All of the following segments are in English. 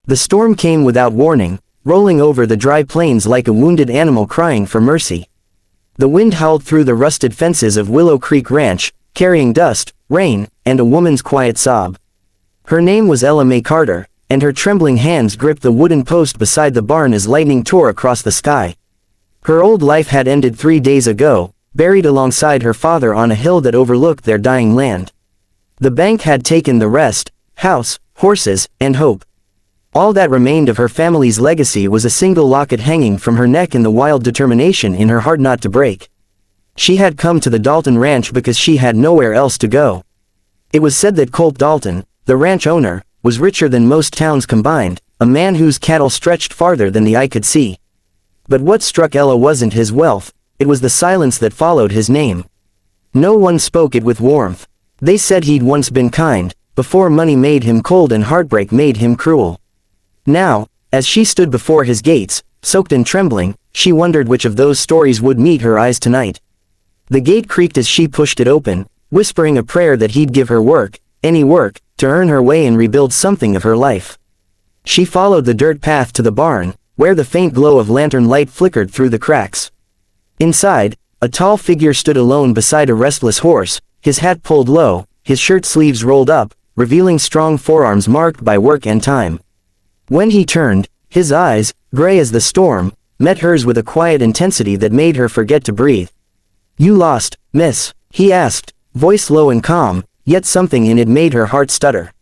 The storm came without warning, rolling over the dry plains like a wounded animal crying for mercy. The wind howled through the rusted fences of Willow Creek Ranch, carrying dust, rain, and a woman's quiet sob. Her name was Ella Mae Carter, and her trembling hands gripped the wooden post beside the barn as lightning tore across the sky. Her old life had ended 3 days ago, buried alongside her father on a hill that overlooked their dying land. The bank had taken the rest, house, horses, and hope. All that remained of her family's legacy was a single locket hanging from her neck and the wild determination in her heart not to break. She had come to the Dalton Ranch because she had nowhere else to go. It was said that Colt Dalton, the ranch owner, was richer than most towns combined, a man whose cattle stretched farther than the eye could see. But what struck Ella wasn't his wealth, it was the silence that followed his name. No one spoke it with warmth. They said he'd once been kind, before money made him cold and heartbreak made him cruel. Now, as she stood before his gates, soaked and trembling, she wondered which of those stories would meet her eyes tonight. The gate creaked as she pushed it open, whispering a prayer that he'd give her work, any work, to earn her way and rebuild something of her life. She followed the dirt path to the barn, where the faint glow of lantern light flickered through the cracks. Inside, a tall figure stood alone beside a restless horse, his hat pulled low, his shirt sleeves rolled up, revealing strong forearms marked by work and time. When he turned, his eyes, gray as the storm, met hers with a quiet intensity that made her forget to breathe. "You lost, miss?" he asked, voice low and calm, yet something in it made her heart stutter.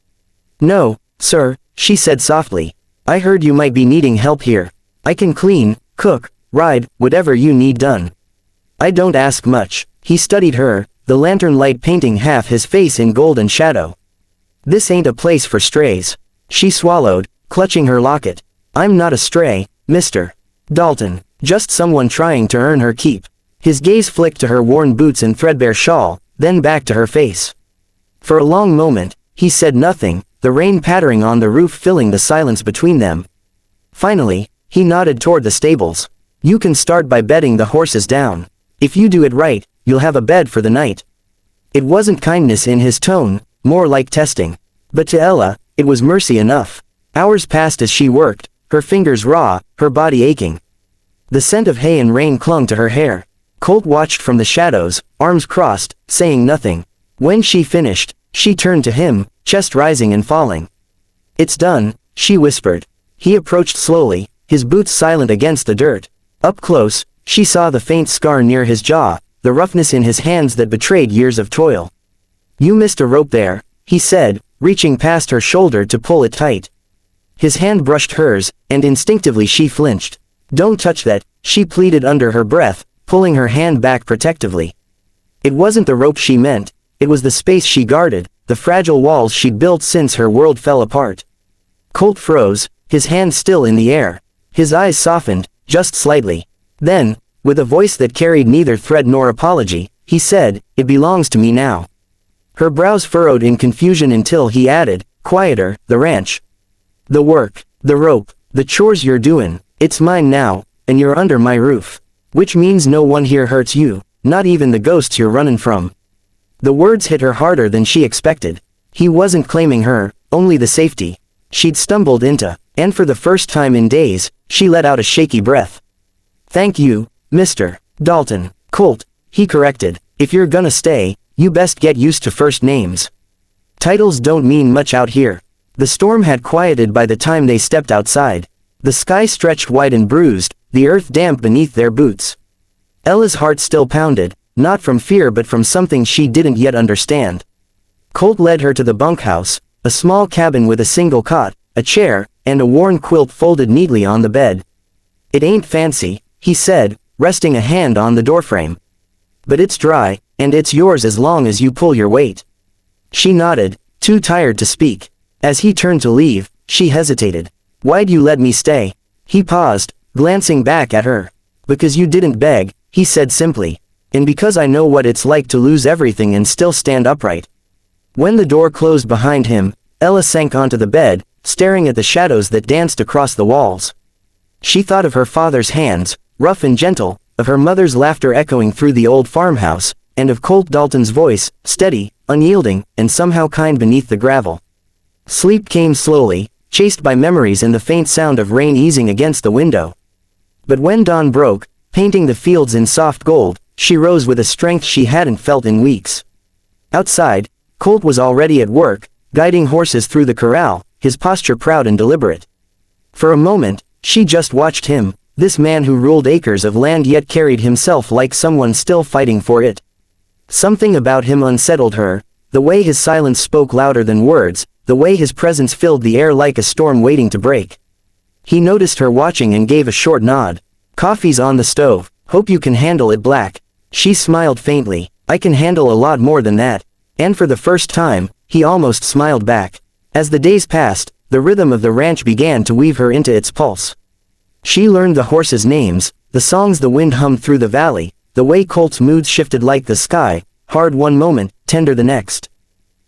"No, sir," she said softly. "I heard you might be needing help here. I can clean, cook, ride, whatever you need done. I don't ask much." He studied her, the lantern light painting half his face in golden shadow. "This ain't a place for strays." She swallowed, clutching her locket. "I'm not a stray, Mr. Dalton. Just someone trying to earn her keep." His gaze flicked to her worn boots and threadbare shawl, then back to her face. For a long moment, he said nothing, the rain pattering on the roof filling the silence between them. Finally, he nodded toward the stables. "You can start by bedding the horses down. If you do it right, you'll have a bed for the night." It wasn't kindness in his tone, more like testing. But to Ella, it was mercy enough. Hours passed as she worked, her fingers raw, her body aching. The scent of hay and rain clung to her hair. Colt watched from the shadows, arms crossed, saying nothing. When she finished, she turned to him, chest rising and falling. "It's done," she whispered. He approached slowly, his boots silent against the dirt. Up close, she saw the faint scar near his jaw, the roughness in his hands that betrayed years of toil. "You missed a rope there," he said, reaching past her shoulder to pull it tight. His hand brushed hers, and instinctively she flinched. "Don't touch that," she pleaded under her breath, pulling her hand back protectively. It wasn't the rope she meant, it was the space she guarded, the fragile walls she'd built since her world fell apart. Colt froze, his hand still in the air. His eyes softened, just slightly. Then, with a voice that carried neither threat nor apology, he said, "It belongs to me now." Her brows furrowed in confusion until he added, quieter, "The ranch. The work, the rope, the chores you're doing, it's mine now, and you're under my roof. Which means no one here hurts you, not even the ghosts you're running from." The words hit her harder than she expected. He wasn't claiming her, only the safety she'd stumbled into, and for the first time in days, she let out a shaky breath. "Thank you, Mr. Dalton." "Colt," he corrected. "If you're gonna stay, you best get used to first names. Titles don't mean much out here." The storm had quieted by the time they stepped outside. The sky stretched white and bruised, the earth damp beneath their boots. Ella's heart still pounded, not from fear but from something she didn't yet understand. Colt led her to the bunkhouse, a small cabin with a single cot, a chair, and a worn quilt folded neatly on the bed. "It ain't fancy," he said, resting a hand on the doorframe. "But it's dry, and it's yours as long as you pull your weight." She nodded, too tired to speak. As he turned to leave, she hesitated. "Why'd you let me stay?" He paused, glancing back at her. "Because you didn't beg," he said simply. "And because I know what it's like to lose everything and still stand upright." When the door closed behind him, Ella sank onto the bed, staring at the shadows that danced across the walls. She thought of her father's hands, rough and gentle, of her mother's laughter echoing through the old farmhouse, and of Colt Dalton's voice, steady, unyielding, and somehow kind beneath the gravel. Sleep came slowly, chased by memories and the faint sound of rain easing against the window. But when dawn broke, painting the fields in soft gold, she rose with a strength she hadn't felt in weeks. Outside, Colt was already at work, guiding horses through the corral, his posture proud and deliberate. For a moment, she just watched him, this man who ruled acres of land yet carried himself like someone still fighting for it. Something about him unsettled her, the way his silence spoke louder than words, the way his presence filled the air like a storm waiting to break. He noticed her watching and gave a short nod. "Coffee's on the stove, hope you can handle it black." She smiled faintly. "I can handle a lot more than that." And for the first time, he almost smiled back. As the days passed, the rhythm of the ranch began to weave her into its pulse. She learned the horses' names, the songs the wind hummed through the valley, the way Colt's moods shifted like the sky, hard one moment, tender the next.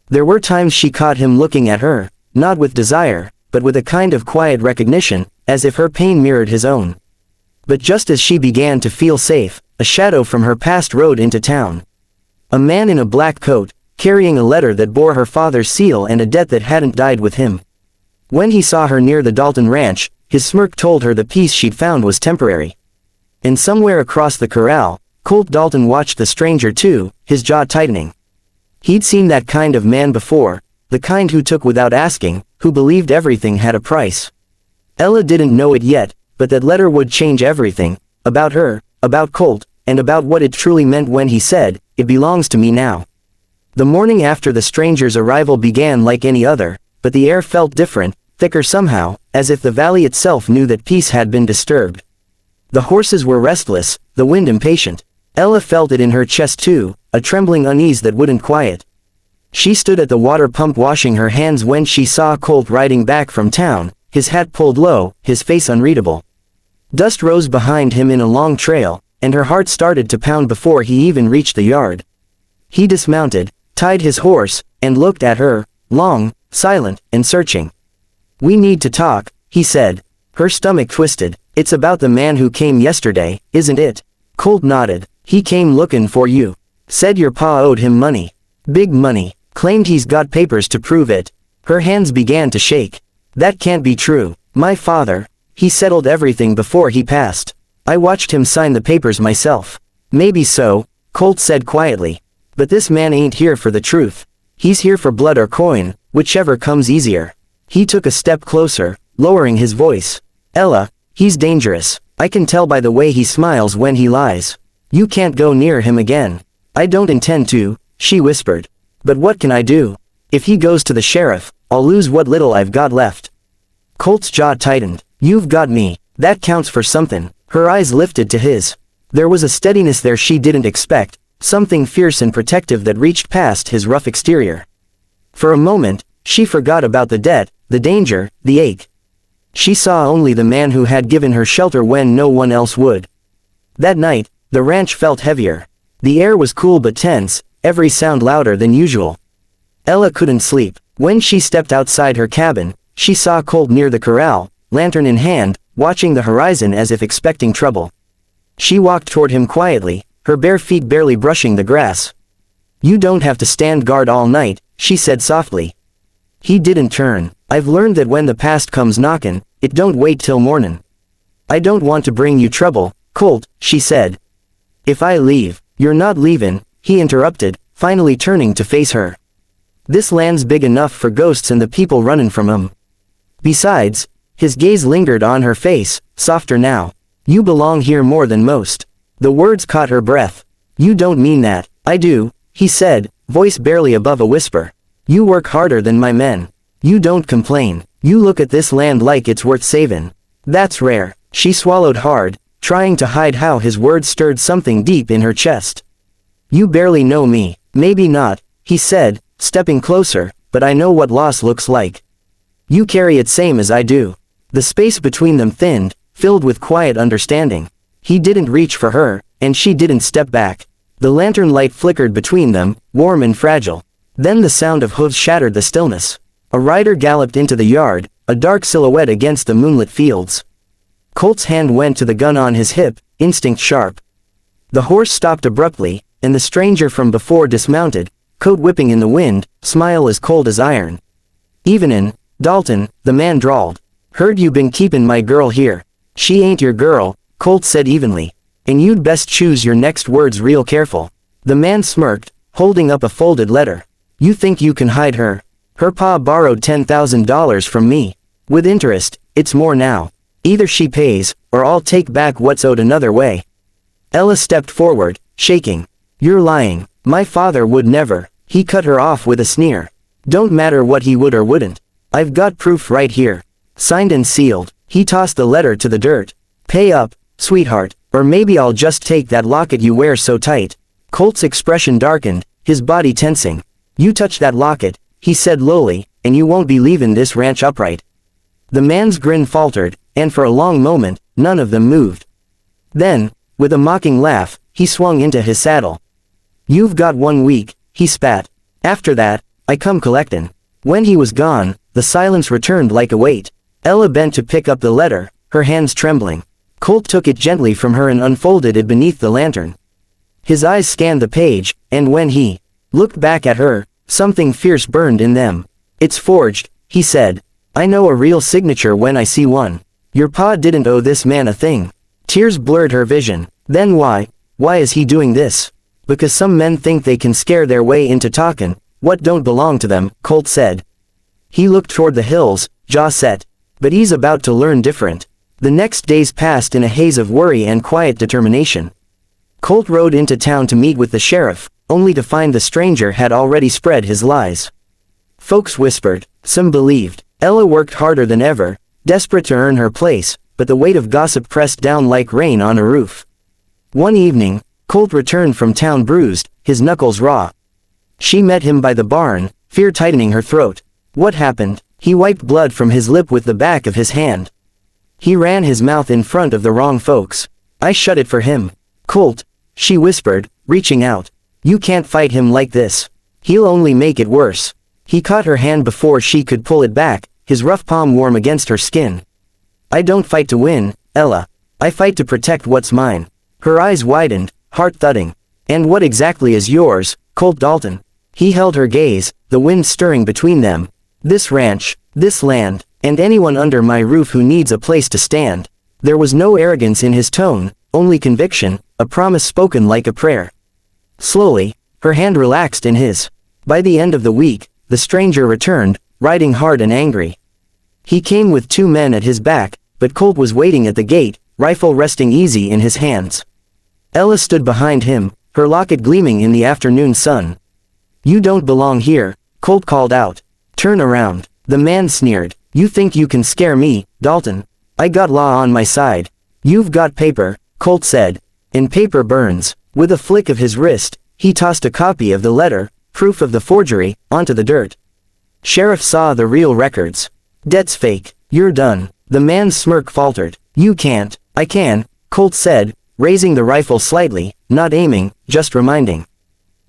There were times she caught him looking at her, not with desire, but with a kind of quiet recognition, as if her pain mirrored his own. But just as she began to feel safe, a shadow from her past rode into town. A man in a black coat, carrying a letter that bore her father's seal and a debt that hadn't died with him. When he saw her near the Dalton ranch, his smirk told her the peace she'd found was temporary. And somewhere across the corral, Colt Dalton watched the stranger too, his jaw tightening. He'd seen that kind of man before, the kind who took without asking, who believed everything had a price. Ella didn't know it yet, but that letter would change everything, about her, about Colt, and about what it truly meant when he said, "It belongs to me now." The morning after the stranger's arrival began like any other, but the air felt different, thicker somehow, as if the valley itself knew that peace had been disturbed. The horses were restless, the wind impatient. Ella felt it in her chest too, a trembling unease that wouldn't quiet. She stood at the water pump washing her hands when she saw Colt riding back from town, his hat pulled low, his face unreadable. Dust rose behind him in a long trail, and her heart started to pound before he even reached the yard. He dismounted, tied his horse, and looked at her, long, silent, and searching. "We need to talk," he said. Her stomach twisted. "It's about the man who came yesterday, isn't it?" Colt nodded. "He came looking for you. Said your pa owed him money. Big money. Claimed he's got papers to prove it." Her hands began to shake. "That can't be true. My father, he settled everything before he passed. I watched him sign the papers myself." "Maybe so," Colt said quietly. "But this man ain't here for the truth. He's here for blood or coin, whichever comes easier." He took a step closer, lowering his voice. "Ella, he's dangerous. I can tell by the way he smiles when he lies. You can't go near him again." "I don't intend to," she whispered. "But what can I do? If he goes to the sheriff, I'll lose what little I've got left." Colt's jaw tightened. "You've got me. That counts for something." Her eyes lifted to his. There was a steadiness there she didn't expect, something fierce and protective that reached past his rough exterior. For a moment, she forgot about the debt, the danger, the ache. She saw only the man who had given her shelter when no one else would. That night, the ranch felt heavier. The air was cool but tense, every sound louder than usual. Ella couldn't sleep. When she stepped outside her cabin, she saw Colt near the corral, lantern in hand, watching the horizon as if expecting trouble. She walked toward him quietly, her bare feet barely brushing the grass. "You don't have to stand guard all night," she said softly. He didn't turn. "I've learned that when the past comes knockin', it don't wait till mornin'." "I don't want to bring you trouble, Colt," she said. "If I leave." "You're not leavin'," he interrupted, finally turning to face her. "This land's big enough for ghosts and the people runnin' from 'em. Besides," his gaze lingered on her face, softer now. "You belong here more than most." The words caught her breath. "You don't mean that." "I do," he said, voice barely above a whisper. "You work harder than my men. You don't complain. You look at this land like it's worth savin'. That's rare." She swallowed hard, trying to hide how his words stirred something deep in her chest. "You barely know me." "Maybe not," he said, stepping closer, "but I know what loss looks like. You carry it same as I do." The space between them thinned, filled with quiet understanding. He didn't reach for her, and she didn't step back. The lantern light flickered between them, warm and fragile. Then the sound of hooves shattered the stillness. A rider galloped into the yard, a dark silhouette against the moonlit fields. Colt's hand went to the gun on his hip, instinct sharp. The horse stopped abruptly, and the stranger from before dismounted, coat whipping in the wind, smile as cold as iron. "Evenin'," Dalton, the man drawled. Heard you been keepin' my girl here. She ain't your girl, Colt said evenly. And you'd best choose your next words real careful. The man smirked, holding up a folded letter. You think you can hide her? Her pa borrowed $10,000 from me. With interest, it's more now. Either she pays, or I'll take back what's owed another way. Ella stepped forward, shaking. You're lying. My father would never. He cut her off with a sneer. Don't matter what he would or wouldn't. I've got proof right here. Signed and sealed. He tossed the letter to the dirt. Pay up, sweetheart, or maybe I'll just take that locket you wear so tight. Colt's expression darkened, his body tensing. You touch that locket, he said lowly, and you won't be leaving this ranch upright. The man's grin faltered, and for a long moment, none of them moved. Then, with a mocking laugh, he swung into his saddle. You've got 1 week, he spat. After that, I come collectin'. When he was gone, the silence returned like a weight. Ella bent to pick up the letter, her hands trembling. Colt took it gently from her and unfolded it beneath the lantern. His eyes scanned the page, and when he looked back at her, something fierce burned in them. It's forged, he said. I know a real signature when I see one. Your pa didn't owe this man a thing. Tears blurred her vision. Then why is he doing this? Because some men think they can scare their way into talkin' what don't belong to them, Colt said. He looked toward the hills, jaw set. But he's about to learn different. The next days passed in a haze of worry and quiet determination. Colt rode into town to meet with the sheriff, only to find the stranger had already spread his lies. Folks whispered, some believed. Ella worked harder than ever, desperate to earn her place, but the weight of gossip pressed down like rain on a roof. One evening, Colt returned from town bruised, his knuckles raw. She met him by the barn, fear tightening her throat. What happened? He wiped blood from his lip with the back of his hand. He ran his mouth in front of the wrong folks. I shut it for him. Colt, she whispered, reaching out. You can't fight him like this. He'll only make it worse. He caught her hand before she could pull it back, his rough palm warm against her skin. I don't fight to win, Ella. I fight to protect what's mine. Her eyes widened, heart thudding. And what exactly is yours, Colt Dalton? He held her gaze, the wind stirring between them. This ranch, this land, and anyone under my roof who needs a place to stand. There was no arrogance in his tone, only conviction, a promise spoken like a prayer. Slowly, her hand relaxed in his. By the end of the week, the stranger returned, riding hard and angry. He came with 2 men at his back, but Colt was waiting at the gate, rifle resting easy in his hands. Ella stood behind him, her locket gleaming in the afternoon sun. You don't belong here, Colt called out. Turn around. The man sneered. You think you can scare me, Dalton? I got law on my side. You've got paper, Colt said. And paper burns. With a flick of his wrist, he tossed a copy of the letter, proof of the forgery, onto the dirt. Sheriff saw the real records. Debt's fake. You're done. The man's smirk faltered. You can't. I can, Colt said, raising the rifle slightly, not aiming, just reminding.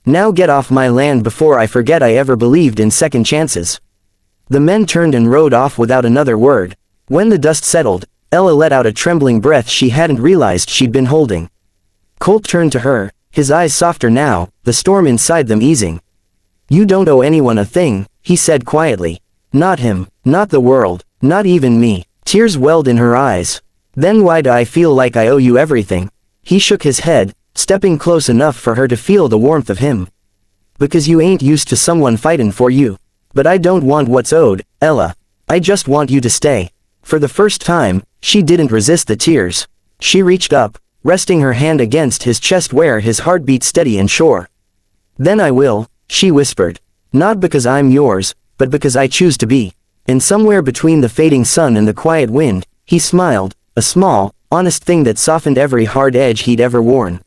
Now get off my land before I forget I ever believed in second chances. The men turned and rode off without another word. When the dust settled, Ella let out a trembling breath she hadn't realized she'd been holding. Colt turned to her, his eyes softer now, the storm inside them easing. You don't owe anyone a thing, he said quietly. Not him, not the world, not even me. Tears welled in her eyes. Then why do I feel like I owe you everything? He shook his head, stepping close enough for her to feel the warmth of him. Because you ain't used to someone fightin' for you. But I don't want what's owed, Ella. I just want you to stay. For the first time, she didn't resist the tears. She reached up, resting her hand against his chest where his heart beat steady and sure. Then I will, she whispered. Not because I'm yours, but because I choose to be. And somewhere between the fading sun and the quiet wind, he smiled, a small, honest thing that softened every hard edge he'd ever worn.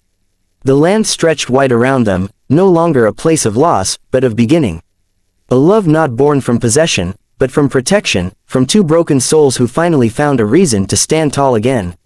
The land stretched wide around them, no longer a place of loss, but of beginning. A love not born from possession, but from protection, from 2 broken souls who finally found a reason to stand tall again.